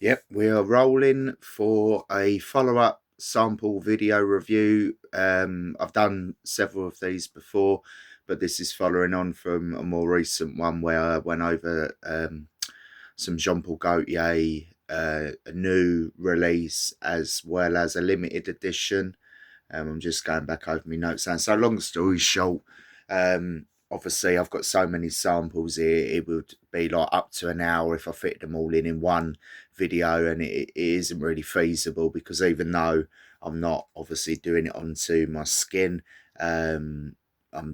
Yep, we are rolling for a follow-up sample video review. I've done several of these before, but this is following on from a more recent one where I went over some Jean-Paul Gaultier, a new release as well as a limited edition. I'm just going back over my notes. And so, long story short, obviously I've got so many samples here, it would be like up to an hour if I fit them all in one video, and it isn't really feasible because even though I'm not obviously doing it onto my skin, I'm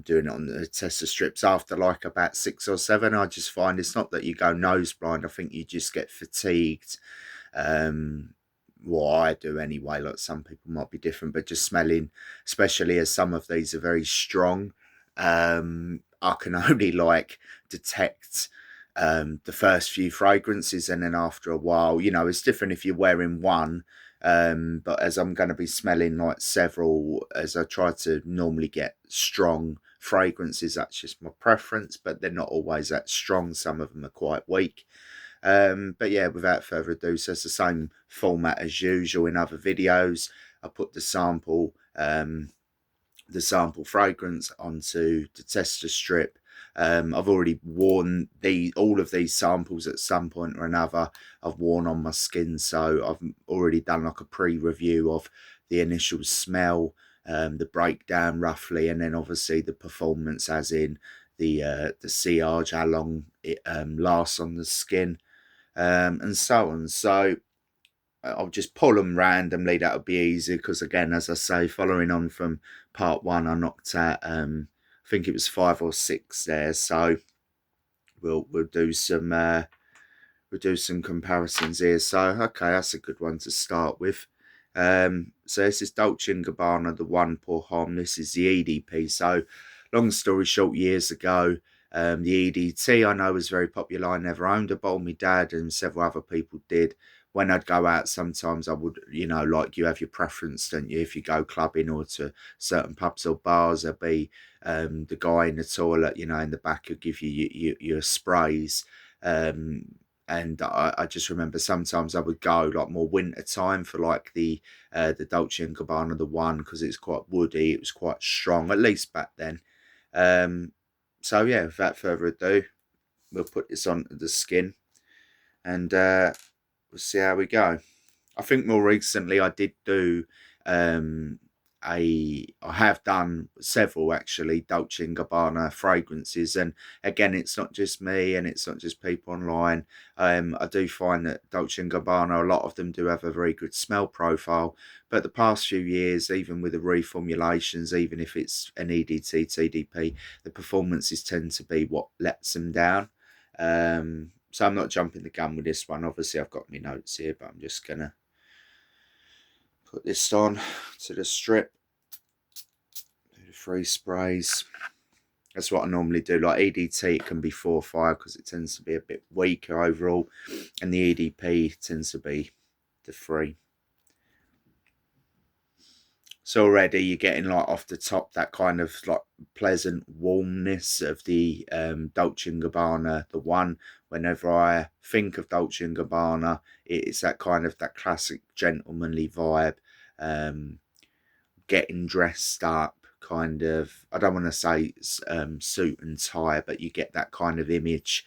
doing it on the tester strips after like about 6 or 7. I just find it's not that you go nose blind, I think you just get fatigued. What I do anyway, like some people might be different, but just smelling, especially as some of these are very strong, I can only like detect the first few fragrances, and then after a while, it's different if you're wearing one. But as I'm going to be smelling like several, as I try to normally get strong fragrances, that's just my preference, but they're not always that strong. Some of them are quite weak. But yeah, without further ado, so it's the same format as usual in other videos. I put the sample fragrance onto the tester strip. I've already worn all of these samples at some point or another. I've worn on my skin, so I've already done like a pre-review of the initial smell, the breakdown roughly, and then obviously the performance, as in the sillage, how long it lasts on the skin, and so on. So I'll just pull them randomly. That'll be easy because, again, as I say, following on from part one, I knocked out I think it was 5 or 6 there. So we'll do some comparisons here. So okay, that's a good one to start with. So this is Dolce & Gabbana, the One Pour Homme. This is the EDP. So long story short, years ago, the EDT I know was very popular. I never owned a bottle. My dad and several other people did. When I'd go out, sometimes I would, like you have your preference, don't you? If you go clubbing or to certain pubs or bars, there'll be the guy in the toilet, in the back who'll give you your sprays. And I just remember sometimes I would go like more winter time for like the Dolce & Gabbana, the one, because it's quite woody, it was quite strong, at least back then. So yeah, without further ado, we'll put this on the skin and we'll see how we go. I think more recently I did do I have done several actually Dolce & Gabbana fragrances, and again, it's not just me and it's not just people online. I do find that Dolce & Gabbana, a lot of them do have a very good smell profile, but the past few years, even with the reformulations, even if it's an EDT, TDP, the performances tend to be what lets them down. So I'm not jumping the gun with this one. Obviously I've got my notes here, but I'm just gonna put this on to the strip, do the 3 sprays. That's what I normally do. Like EDT, it can be 4 or 5 because it tends to be a bit weaker overall, and the EDP tends to be the 3. So already you're getting like off the top that kind of like pleasant warmness of the Dolce & Gabbana, the one. Whenever I think of Dolce & Gabbana, it's that kind of that classic gentlemanly vibe, getting dressed up, kind of, I don't want to say suit and tie, but you get that kind of image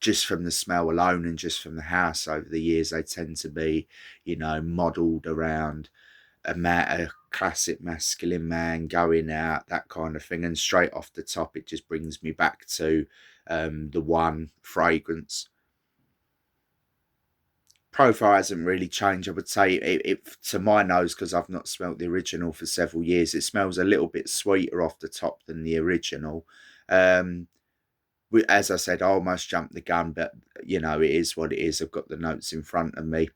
just from the smell alone, and just from the house over the years. They tend to be, modelled around a classic masculine man going out, that kind of thing. And straight off the top, it just brings me back to the one fragrance. Profile hasn't really changed. I would say it to my nose, because I've not smelt the original for several years, it smells a little bit sweeter off the top than the original. As I said, I almost jumped the gun, but it is what it is. I've got the notes in front of me.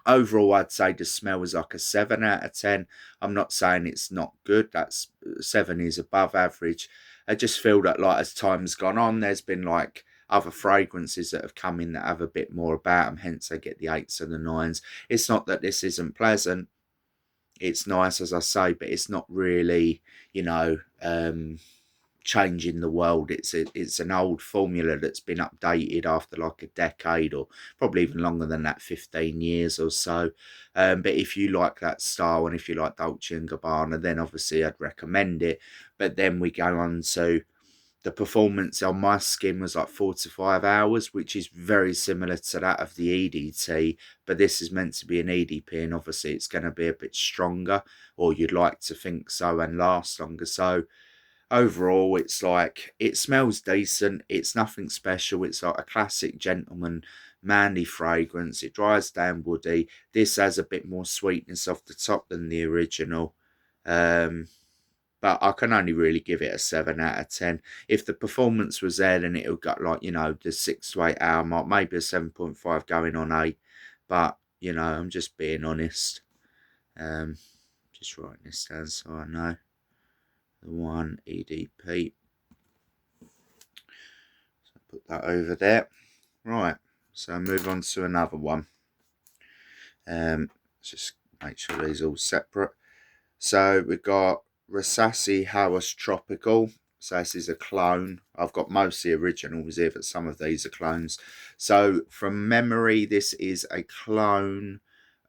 Overall, I'd say the smell is like a 7 out of 10. I'm not saying it's not good. That's 7 is above average. I just feel that, like, as time's gone on, there's been like other fragrances that have come in that have a bit more about them. Hence, I get the 8s and the 9s. It's not that this isn't pleasant. It's nice, as I say, but it's not really, changing the world. It's an old formula that's been updated after like a decade, or probably even longer than that, 15 years or so. But if you like that style, and if you like Dolce and Gabbana, then obviously I'd recommend it. But then we go on to the performance on my skin was like 4 to 5 hours, which is very similar to that of the EDT, but this is meant to be an EDP, and obviously it's going to be a bit stronger, or you'd like to think so, and last longer. So overall, it's like, it smells decent. It's nothing special. It's like a classic gentleman manly fragrance. It dries down woody. This has a bit more sweetness off the top than the original. But I can only really give it a 7 out of 10. If the performance was there, then it would got like, the 6 to 8 hour mark, maybe a 7.5 going on 8. But, I'm just being honest. Just writing this down so I know. The 1 EDP. So put that over there. Right, so move on to another one. Just make sure these are all separate. So we've got Rasasi Hawas Tropical. So this is a clone. I've got mostly originals here, but some of these are clones. So from memory, this is a clone.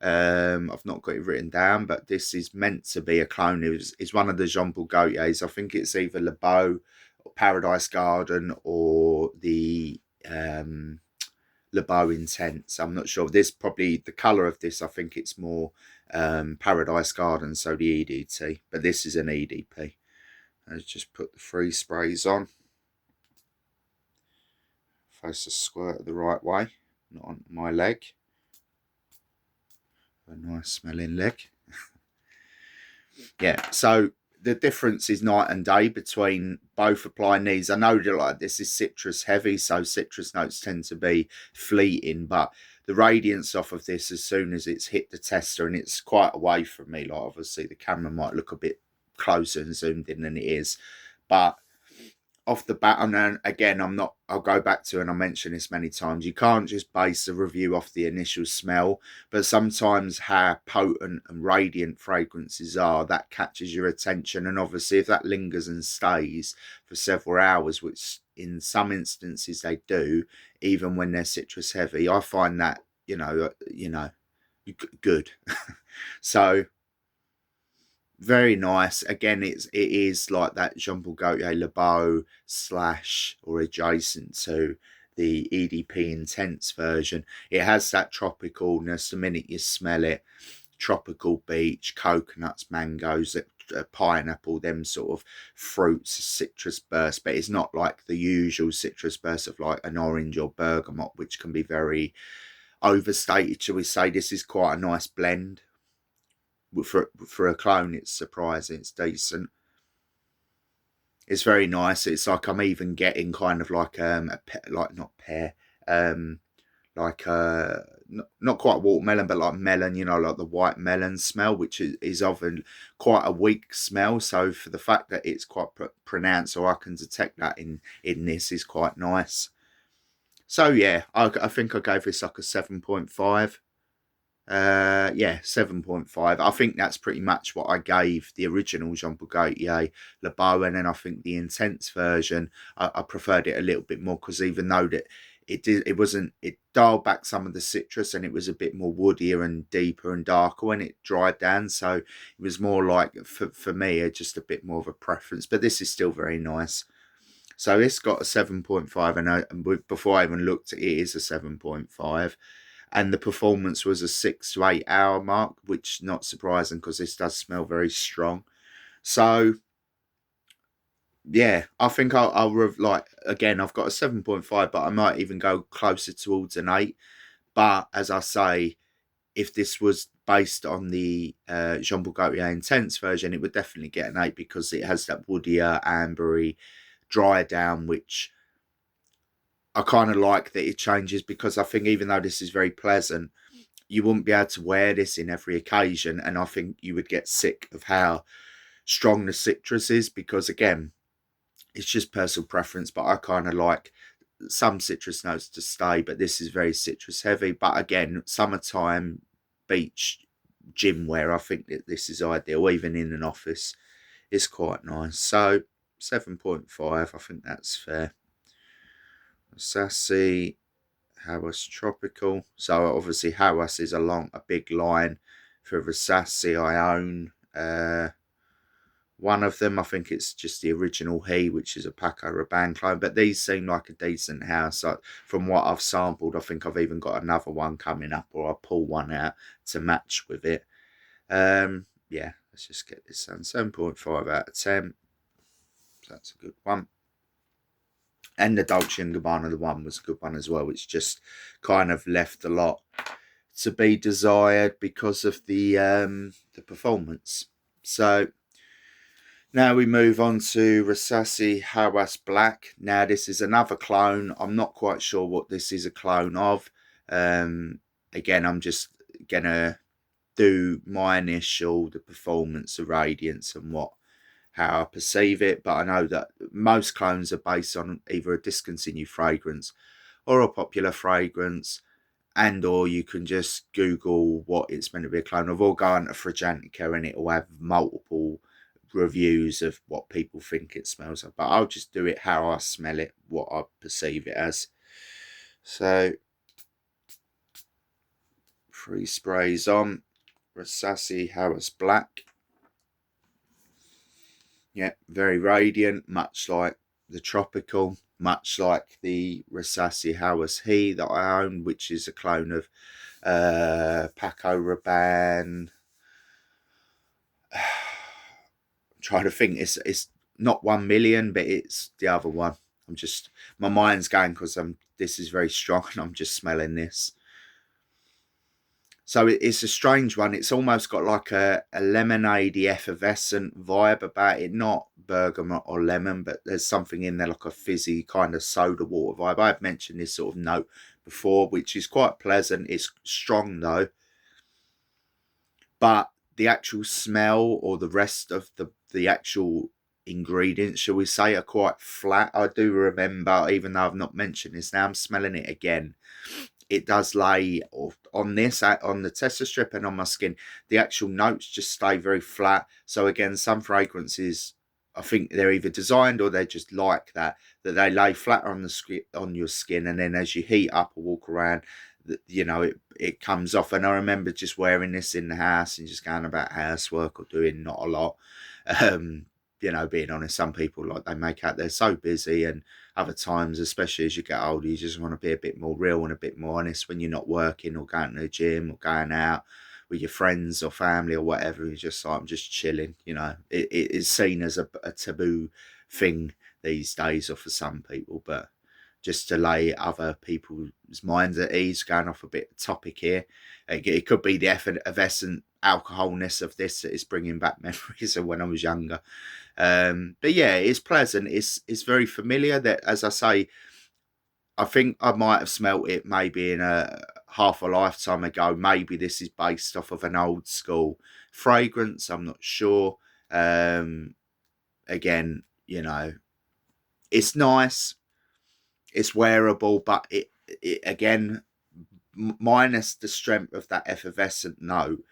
I've not got it written down, but this is meant to be a clone. It's one of the Jean Paul Gaultiers. I think it's either Le Beau, or Paradise Garden, or the Le Beau Intense. I'm not sure. This probably, the colour of this, I think it's more Paradise Garden, so the EDT, but this is an EDP. Let's just put the 3 sprays on. Face the squirt the right way, not on my leg. A nice smelling leg. Yeah, so the difference is night and day between both applying these. I know that like this is citrus heavy, so citrus notes tend to be fleeting, but the radiance off of this, as soon as it's hit the tester, and it's quite away from me, like obviously the camera might look a bit closer and zoomed in than it is, but off the bat, and again, I'll go back to, and I mentioned this many times, you can't just base a review off the initial smell, but sometimes how potent and radiant fragrances are, that catches your attention. And obviously if that lingers and stays for several hours, which in some instances they do, even when they're citrus heavy, I find that, good. So very nice. Again, it is like that Jean Paul Gaultier Le Beau / or adjacent to the EDP Intense version. It has that tropicalness the minute you smell it. Tropical beach, coconuts, mangoes, pineapple, them sort of fruits, citrus burst. But it's not like the usual citrus burst of like an orange or bergamot, which can be very overstated, shall we say. This is quite a nice blend. For a clone, it's surprising. It's decent. It's very nice. It's like I'm even getting kind of like not pear, like not quite watermelon, but like melon. Like the white melon smell, which is often quite a weak smell. So for the fact that it's quite pronounced, or I can detect that in this, is quite nice. So yeah, I think I gave this like a 7.5. Yeah, 7.5. I think that's pretty much what I gave the original Jean Paul Gaultier Le Beau, and then I think the Intense version, I preferred it a little bit more, because even though that it dialed back some of the citrus, and it was a bit more woodier and deeper and darker when it dried down, so it was more like, for me, just a bit more of a preference. But this is still very nice. So this got a 7.5, and before I even looked at it, it is a 7.5. And the performance was a 6 to 8 hour mark, which not surprising, because this does smell very strong. So yeah, I think I'll like, again, I've got a 7.5, but I might even go closer towards an 8. But as I say, if this was based on the Jean Paul Gaultier Intense version, it would definitely get an 8, because it has that woodier, ambery, dry down, which I kind of like that it changes, because I think even though this is very pleasant, you wouldn't be able to wear this in every occasion, and I think you would get sick of how strong the citrus is, because again, it's just personal preference, but I kind of like some citrus notes to stay, but this is very citrus heavy. But again, summertime, beach, gym wear, I think that this is ideal. Even in an office, it's quite nice. So 7.5. I think that's fair. Sassy Hawas Tropical. So obviously Hawas is a big line for Versace. I own one of them. I think it's just the original He, which is a Paco Rabanne clone. But these seem like a decent house. Like, from what I've sampled, I think I've even got another one coming up, or I'll pull one out to match with it. Yeah, let's just get this done. 7.5 out of 10. So that's a good one. And the Dolce & Gabbana, the one, was a good one as well. It's just kind of left a lot to be desired because of the performance. So now we move on to Versace Hawas Black. Now this is another clone. I'm not quite sure what this is a clone of. Again, I'm just gonna do my initial, the performance, the radiance, and how I perceive it. But I know that most clones are based on either a discontinued fragrance or a popular fragrance, and or you can just Google what it's meant to be a clone of, or go into Fragrantica and it will have multiple reviews of what people think it smells like. But I'll just do it how I smell it, what I perceive it as. So 3 sprays on. Versace Hawas Black. Yeah, very radiant, much like the Tropical, much like the Versace Hawas He that I own, which is a clone of Paco Rabanne. I'm trying to think. It's not 1 million, but it's the other one. My mind's going because this is very strong and I'm just smelling this. So it's a strange one. It's almost got like a lemonade effervescent vibe about it. Not bergamot or lemon, but there's something in there like a fizzy kind of soda water vibe. I've mentioned this sort of note before, which is quite pleasant. It's strong though. But the actual smell, or the rest of the actual ingredients, shall we say, are quite flat. I do remember, even though I've not mentioned this, now I'm smelling it again. It does lay on the tester strip and on my skin. The actual notes just stay very flat. So again, some fragrances, I think they're either designed or they're just like that they lay flatter on your skin, and then as you heat up or walk around, it comes off. And I remember just wearing this in the house and just going about housework or doing not a lot. Being honest, some people, like, they make out they're so busy, and other times, especially as you get older, you just want to be a bit more real and a bit more honest when you're not working or going to the gym or going out with your friends or family or whatever. You're just like, I'm just chilling. It is seen as a taboo thing these days, or for some people, but just to lay other people's minds at ease, going off a bit topic here. It could be the effervescent alcoholness of this that is bringing back memories of when I was younger. But yeah, it's pleasant. It's very familiar. That, as I say, I think I might have smelt it maybe in a half a lifetime ago. Maybe this is based off of an old school fragrance. I'm not sure. Again, it's nice. It's wearable, but it again, minus the strength of that effervescent note,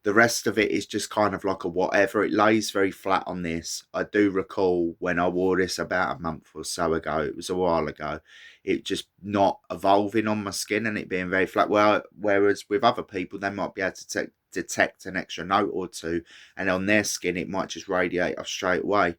the rest of it is just kind of like a whatever. It lays very flat on this. I do recall when I wore this about a month or so ago, it was a while ago, it just not evolving on my skin and it being very flat. Well, whereas with other people, they might be able to detect an extra note or two, and on their skin, it might just radiate off straight away.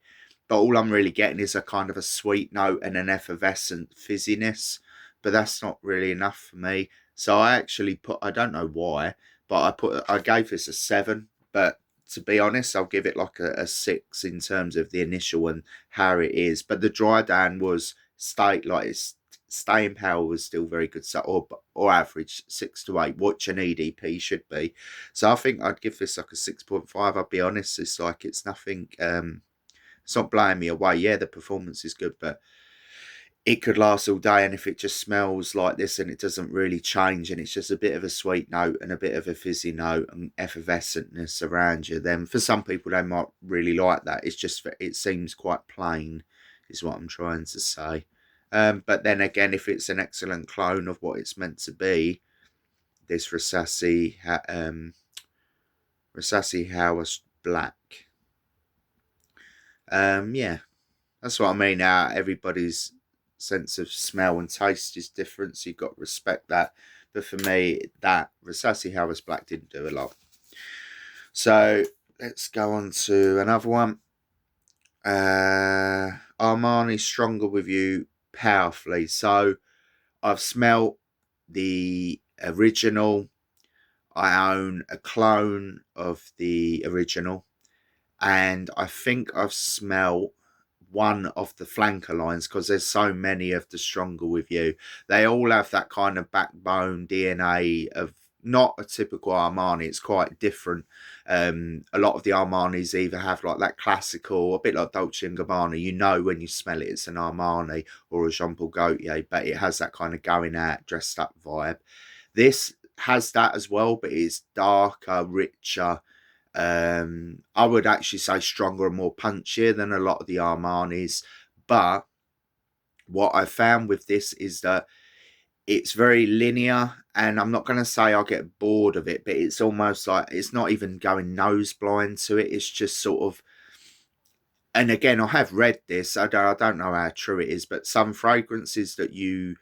But all I'm really getting is a kind of a sweet note and an effervescent fizziness. But that's not really enough for me. So I actually I don't know why, but I gave this a 7. But to be honest, I'll give it like a 6 in terms of the initial and how it is. But the dry down was its staying power was still very good. So or average 6 to 8, which an EDP should be. So I think I'd give this like a 6.5. I'll be honest. It's like it's nothing. It's not blowing me away. Yeah, the performance is good, but it could last all day. And if it just smells like this and it doesn't really change, and it's just a bit of a sweet note and a bit of a fizzy note and effervescentness around you, then for some people, they might really like that. It's just, it seems quite plain, is what I'm trying to say. But then again, if it's an excellent clone of what it's meant to be, this Versace Hawas Black. Yeah. That's what I mean. Now everybody's sense of smell and taste is different, so you've got to respect that. But for me, that Versace Harris Black didn't do a lot. So let's go on to another one. Armani Stronger with You powerfully. So I've smelt the original. I own a clone of the original, and I think I've smelt one of the flanker lines because there's so many of the Stronger with You. They all have that kind of backbone DNA of not a typical Armani. It's quite different. A lot of the Armanis either have like that classical, a bit like Dolce and Gabbana. You know when you smell it, it's an Armani or a Jean Paul Gaultier, but it has that kind of going out, dressed up vibe. This has that as well, but it's darker, richer. I would actually say stronger and more punchier than a lot of the Armanis. But what I found with this is that it's very linear, and I'm not going to say I'll get bored of it, but it's almost like it's not even going nose blind to it. It's just sort of, and again, I have read this. I don't know how true it is, but some fragrances that you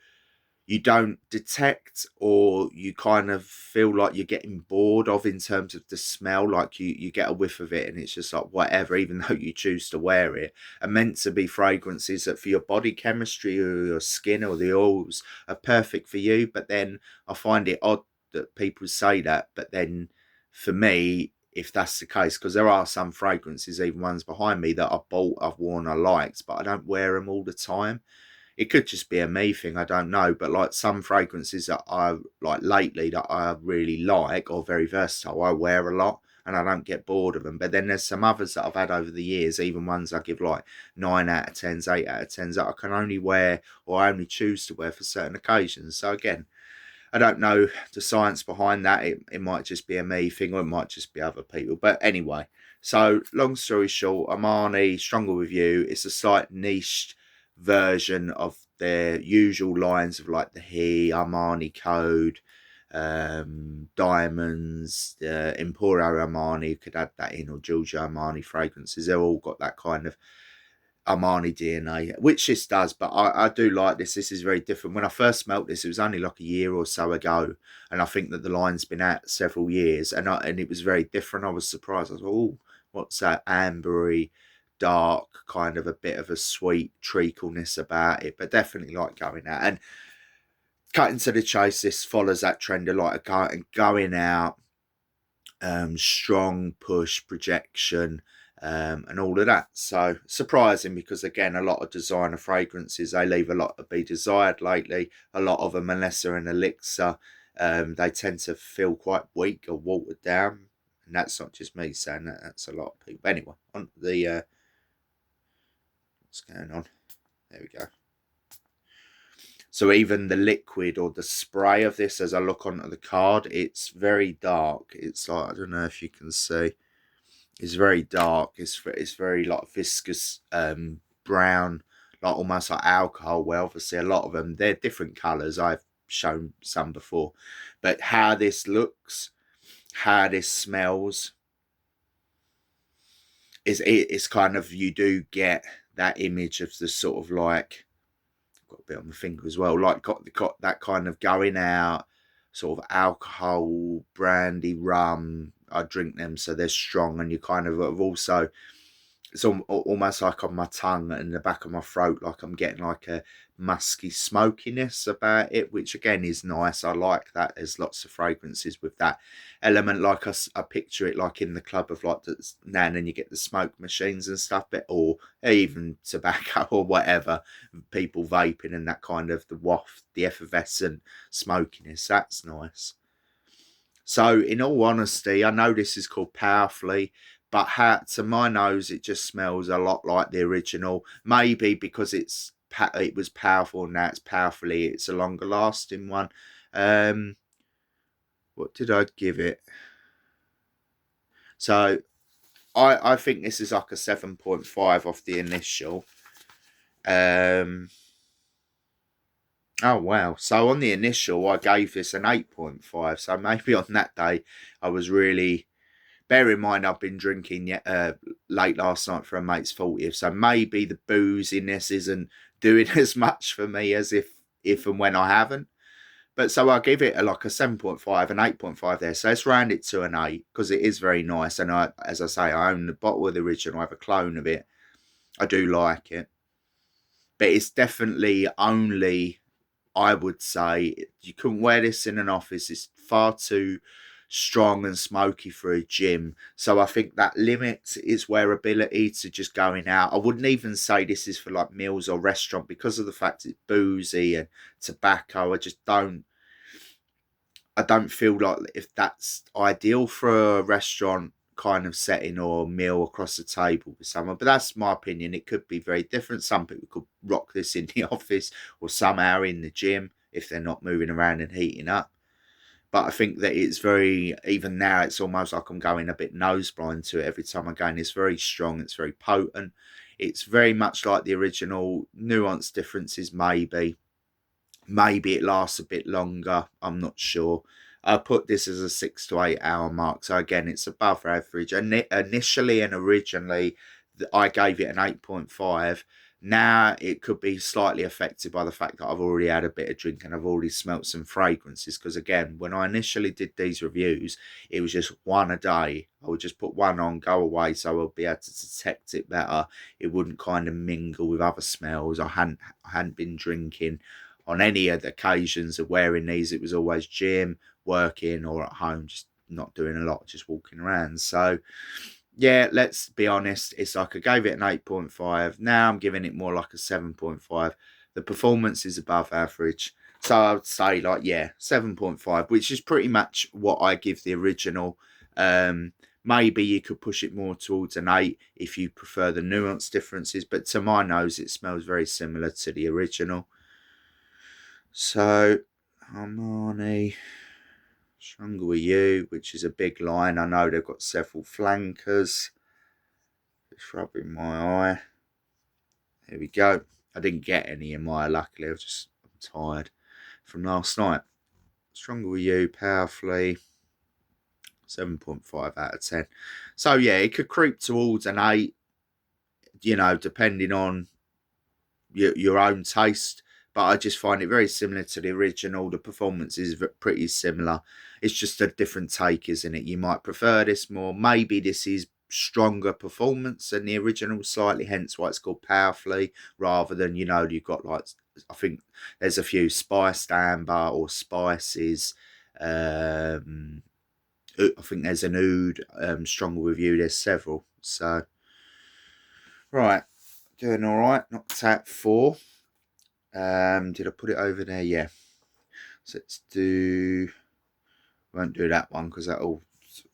don't detect, or you kind of feel like you're getting bored of in terms of the smell, like you get a whiff of it and it's just like whatever, even though you choose to wear it, are meant to be fragrances that for your body chemistry or your skin or the oils are perfect for you. But then I find it odd that people say that, but then for me, if that's the case, because there are some fragrances, even ones behind me, that I've bought, I've worn, I liked, but I don't wear them all the time. It could just be a me thing, I don't know. But like some fragrances that I like lately that I really like or very versatile, I wear a lot and I don't get bored of them. But then there's some others that I've had over the years, even ones I give like 9 out of 10s, 8 out of 10s, that I can only wear or I only choose to wear for certain occasions. So again, I don't know the science behind that. It might just be a me thing or it might just be other people. But anyway, so long story short, Armani, Stronger With You, it's a slight niche version of their usual lines of like the He, Armani Code, Diamonds, Emporio Armani, could add that in, or Giorgio Armani fragrances. They've all got that kind of Armani DNA, which this does, but I do like this. This is very different. When I first smelt this, it was only like a year or so ago, and I think that the line's been out several years, and it was very different. I was surprised. I was like, oh, what's that ambery, dark, kind of a bit of a sweet treacleness about it, but definitely like going out. And cutting to the chase, this follows that trend of like going out, strong push projection, and all of that. So surprising, because again, a lot of designer fragrances, they leave a lot to be desired lately. A lot of them, unless they're an elixir, they tend to feel quite weak or watered down. And that's not just me saying that, that's a lot of people. Anyway, on the what's going on? There we go. So even the liquid or the spray of this, as I look onto the card, it's very dark. It's like, I don't know if you can see. It's very dark. It's very like viscous, brown, like almost like alcohol. Well, obviously a lot of them, they're different colours. I've shown some before, but how this looks, how this smells, it's kind of, you do get that image of the sort of like, got a bit on the finger as well, like got that kind of going out, sort of alcohol, brandy, rum. I drink them, so they're strong, and you kind of have also, it's almost like on my tongue and the back of my throat, like I'm getting like a musky smokiness about it, which again is nice. I like that. There's lots of fragrances with that element, like I picture it like in the club of like the nan, and you get the smoke machines and stuff, but or even tobacco or whatever, people vaping, and that kind of the waft, the effervescent smokiness, that's nice. So, in all honesty, I know this is called Powerfully, but to my nose, it just smells a lot like the original. Maybe because it was powerful, now it's Powerfully. It's a longer lasting one. Um, what did I give it? So I think this is like a 7.5 off the initial. Um, oh wow! So on the initial, I gave this an 8.5. So maybe on that day, I was really. bear in mind I've been drinking late last night for a mate's 40th, so maybe the booziness isn't doing as much for me as if and when I haven't. But so I'll give it like a 7.5, an 8.5 there. So let's round it to an 8 because it is very nice. And as I say, I own the bottle of the original. I have a clone of it. I do like it. But it's definitely only, I would say, you couldn't wear this in an office. It's far too strong and smoky for a gym. So I think that limits its wearability to just going out. I wouldn't even say this is for like meals or restaurant because of the fact it's boozy and tobacco. I don't feel like if that's ideal for a restaurant kind of setting or meal across the table with someone. But that's my opinion. It could be very different. Some people could rock this in the office or somehow in the gym if they're not moving around and heating up. But I think that it's very, even now, it's almost like I'm going a bit nose blind to it every time I go in. It's very strong. It's very potent. It's very much like the original. Nuanced differences, maybe. Maybe it lasts a bit longer. I'm not sure. I put this as a 6 to 8 hour mark. So again, it's above average. And initially and originally, I gave it an 8.5. Now it could be slightly affected by the fact that I've already had a bit of drink and I've already smelt some fragrances. Because again, when I initially did these reviews, it was just one a day. I would just put one on, go away, so I'll be able to detect it better. It wouldn't kind of mingle with other smells. I hadn't been drinking on any of the occasions of wearing these. It was always gym, working, or at home, just not doing a lot, just walking around. So yeah, let's be honest, it's like I gave it an 8.5. Now I'm giving it more like a 7.5. The performance is above average. So I would say like, yeah, 7.5, which is pretty much what I give the original. Maybe you could push it more towards an 8 if you prefer the nuance differences. But to my nose, it smells very similar to the original. So, Armani, Stronger With You, which is a big line. I know they've got several flankers. Just rubbing my eye. There we go. I didn't get any in my eye, luckily. I'm tired from last night. Stronger With You, powerfully. 7.5 out of 10. So, yeah, it could creep towards an 8, depending on your own taste. But I just find it very similar to the original. The performance is pretty similar. It's just a different take, isn't it? You might prefer this more. Maybe this is stronger performance than the original slightly, hence why it's called Powerfully, rather than, you've got like, I think there's a few spiced amber or spices. I think there's an oud, Stronger With You. There's several. So, right. Doing all right. Knocked out 4. Did I put it over there? Yeah. So let's do. Won't do that one because that. Oh,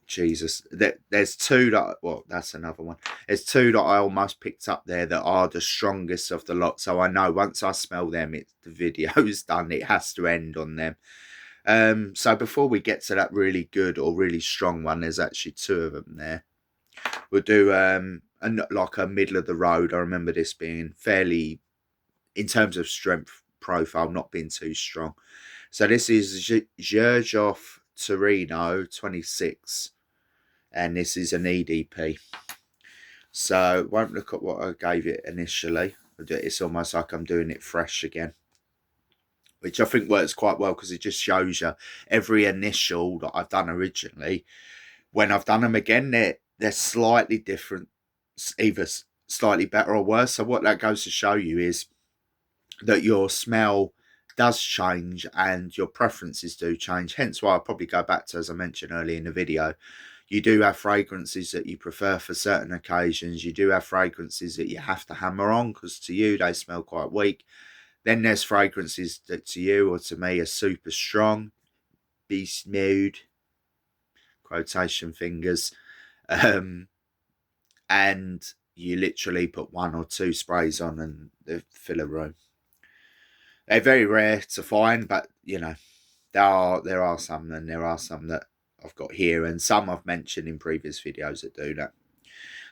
Jesus! There's 2 that. Well, that's another one. There's 2 that I almost picked up there that are the strongest of the lot. So I know once I smell them, the video's done. It has to end on them. So before we get to that really good or really strong one, there's actually 2 of them there. We'll do like a middle of the road. I remember this being fairly, in terms of strength profile, not being too strong. So this is Xerjoff Torino 26, and this is an EDP. So won't look at what I gave it initially. It's almost like I'm doing it fresh again, which I think works quite well because it just shows you every initial that I've done originally. When I've done them again, they're slightly different, either slightly better or worse. So what that goes to show you is that your smell does change and your preferences do change. Hence why I'll probably go back to, as I mentioned earlier in the video, you do have fragrances that you prefer for certain occasions. You do have fragrances that you have to hammer on because to you they smell quite weak. Then there's fragrances that to you or to me are super strong, beast mode, quotation fingers, and you literally put 1 or 2 sprays on and they fill a room. They're very rare to find, but there are some, and there are some that I've got here, and some I've mentioned in previous videos that do that.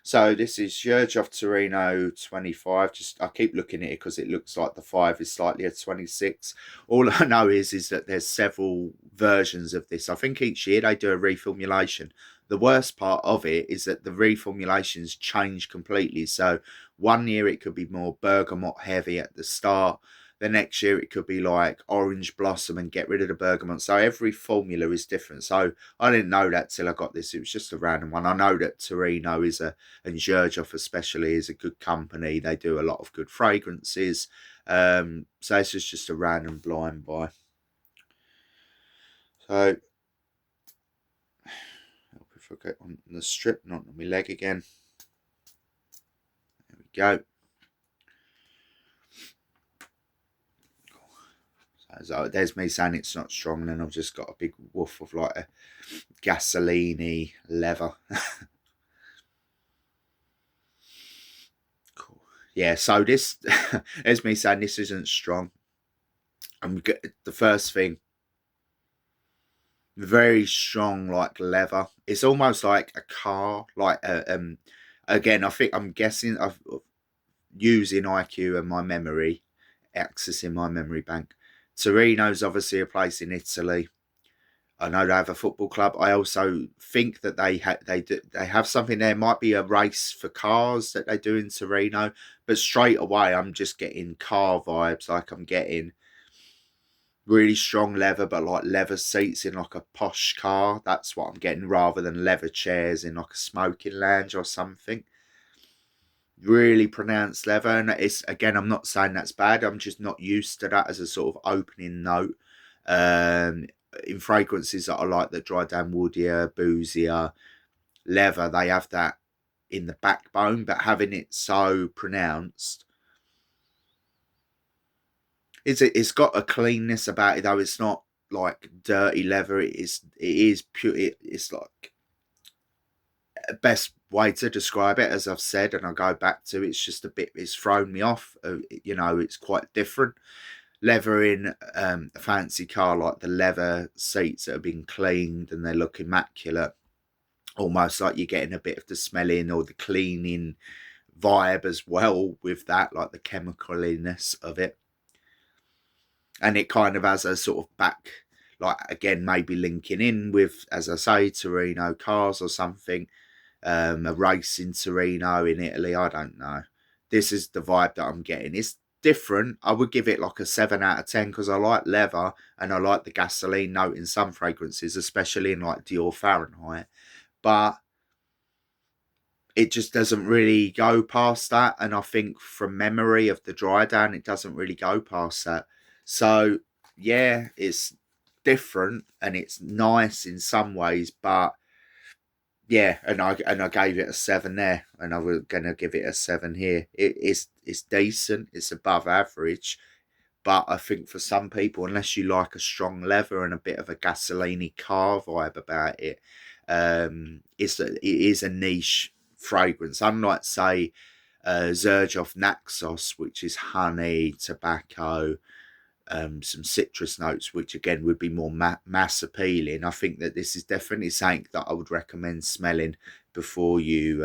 So this is Xerjoff Torino 25. Just I keep looking at it because it looks like the 5 is slightly a 26. All I know is that there's several versions of this. I think each year they do a reformulation. The worst part of it is that the reformulations change completely. So one year it could be more bergamot heavy at the start. The next year it could be like orange blossom and get rid of the bergamot. So every formula is different. So I didn't know that till I got this. It was just a random one. I know that Torino is a and Xerjoff especially is a good company. They do a lot of good fragrances. So this is just a random blind buy. So if I get on the strip, not on my leg again. There we go. So there's me saying it's not strong, and then I've just got a big woof of like a gasoline-y leather. Cool. Yeah, so this, there's me saying this isn't strong. The first thing, very strong like leather. It's almost like a car, like again, I'm guessing I've using IQ and my memory, accessing my memory bank. Torino's obviously a place in Italy. I know they have a football club. I also think that they have something there. Might be a race for cars that they do in Torino, but straight away I'm just getting car vibes. Like I'm getting really strong leather, but like leather seats in like a posh car. That's what I'm getting, rather than leather chairs in like a smoking lounge or something. Really pronounced leather, and it's, again, I'm not saying that's bad. I'm just not used to that as a sort of opening note. In fragrances that I like that dry down woodier, boozier, leather, they have that in the backbone, but having it so pronounced, it's got a cleanness about it though. It's not like dirty leather. It is pure. It's like, best way to describe it, as I've said, and I go back to, it's just a bit, it's thrown me off. It's quite different. Leather in a fancy car, like the leather seats that have been cleaned and they look immaculate, almost like you're getting a bit of the smelling or the cleaning vibe as well with that, like the chemicaliness of it. And it kind of has a sort of back, like, again, maybe linking in with, as I say, Torino cars or something, a race in Torino in Italy. I don't know. This is the vibe that I'm getting. It's different. I would give it like a 7 out of 10 because I like leather and I like the gasoline note in some fragrances, especially in like Dior Fahrenheit. But it just doesn't really go past that. And I think from memory of the dry down, it doesn't really go past that. So yeah, it's different and it's nice in some ways, but yeah, and I gave it a 7 there, and I was gonna give it a 7 here. It's decent, it's above average, but I think for some people, unless you like a strong leather and a bit of a gasoline car vibe about it, it is a niche fragrance. Unlike, say, Xerjoff Naxos, which is honey, tobacco, some citrus notes, which again would be more mass appealing. I think that this is definitely something that I would recommend smelling before you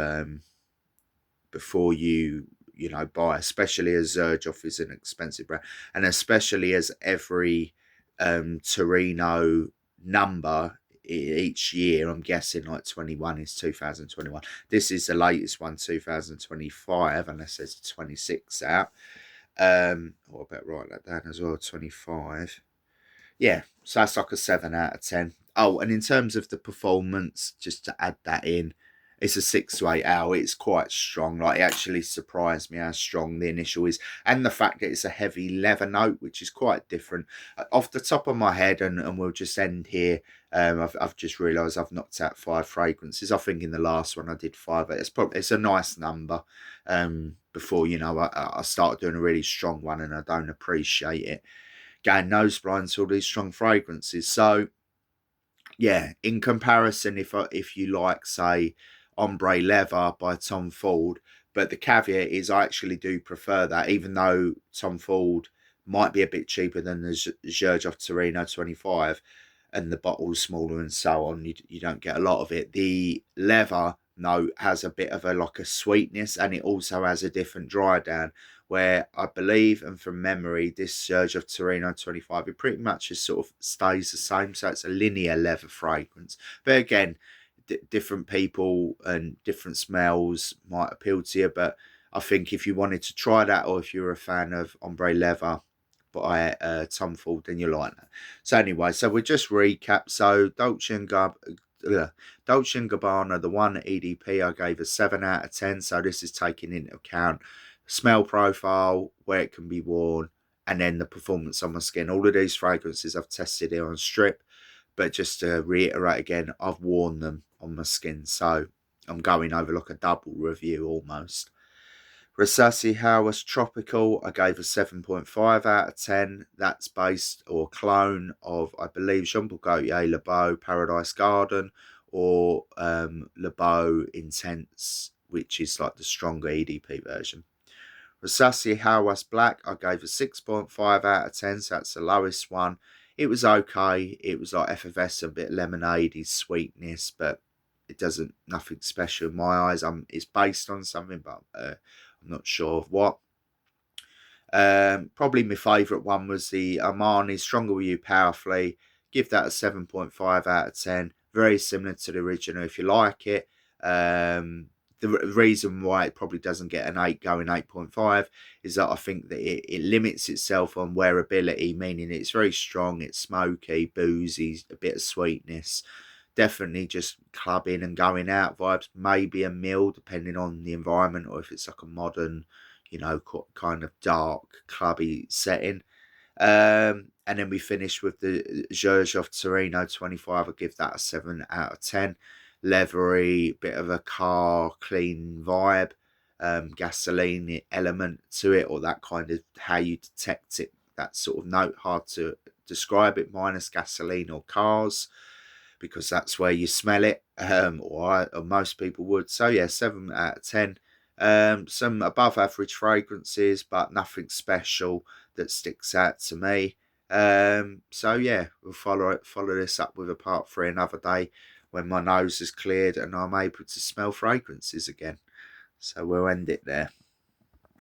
buy, especially as Xerjoff is an expensive brand, and especially as every Torino number each year, I'm guessing like 21 is 2021. This is the latest one, 2025, unless there's 26 out. I better write that down as well. 25. Yeah, so that's like a 7 out of 10. Oh, and in terms of the performance, just to add that in, it's a 6 to 8 hour. It's quite strong. Like, it actually surprised me how strong the initial is, and the fact that it's a heavy leather note, which is quite different. Off the top of my head, and we'll just end here. I've just realised I've knocked out 5 fragrances. I think in the last one I did 5. It's a nice number. Before I start doing a really strong one and I don't appreciate it, going nose blind to all these strong fragrances. So yeah, in comparison, if you like, say, Ombre Leather by Tom Ford, but the caveat is I actually do prefer that, even though Tom Ford might be a bit cheaper than the Xerjoff Torino 25 and the bottle's smaller and so on, you don't get a lot of it. The leather note has a bit of a like a sweetness, and it also has a different dry down. Where I believe, and from memory, this Surge of Torino 25, it pretty much just sort of stays the same. So it's a linear leather fragrance. But again, different people and different smells might appeal to you. But I think if you wanted to try that, or if you're a fan of ombre leather by Tom Ford, then you like that. So anyway, so we just recap. So Dolce and Gabbana, the one EDP, I gave a 7 out of 10. So this is taking into account smell profile, where it can be worn, and then the performance on my skin. All of these fragrances I've tested here on strip, but just to reiterate again, I've worn them on my skin. So I'm going over like a double review almost. Rasasi House Tropical, I gave a 7.5 out of 10. That's based or clone of, I believe, Jean Paul Gaultier Le Beau Paradise Garden, or Le Beau Intense, which is like the stronger EDP version. Rasasi House Black, I gave a 6.5 out of 10, so that's the lowest one. It was okay. It was like effervescent, a bit lemonade, sweetness, but it doesn't, nothing special in my eyes. It's based on something, but I'm not sure of what. Probably my favourite one was the Armani Stronger With You Powerfully. Give that a 7.5 out of 10. Very similar to the original if you like it. The reason why it probably doesn't get an 8 going 8.5 is that I think that it limits itself on wearability, meaning it's very strong, it's smoky, boozy, a bit of sweetness. Definitely just clubbing and going out vibes, maybe a meal depending on the environment, or if it's like a modern, kind of dark, clubby setting. And then we finished with the Zurge of Torino 25. I give that a 7 out of 10. Leathery, bit of a car clean vibe, gasoline element to it, or that kind of how you detect it, that sort of note. Hard to describe it minus gasoline or cars, because that's where you smell it, or most people would. So yeah, 7 out of 10. Some above average fragrances, but nothing special that sticks out to me. So yeah, we'll follow this up with a part 3 another day, when my nose is cleared and I'm able to smell fragrances again. So we'll end it there.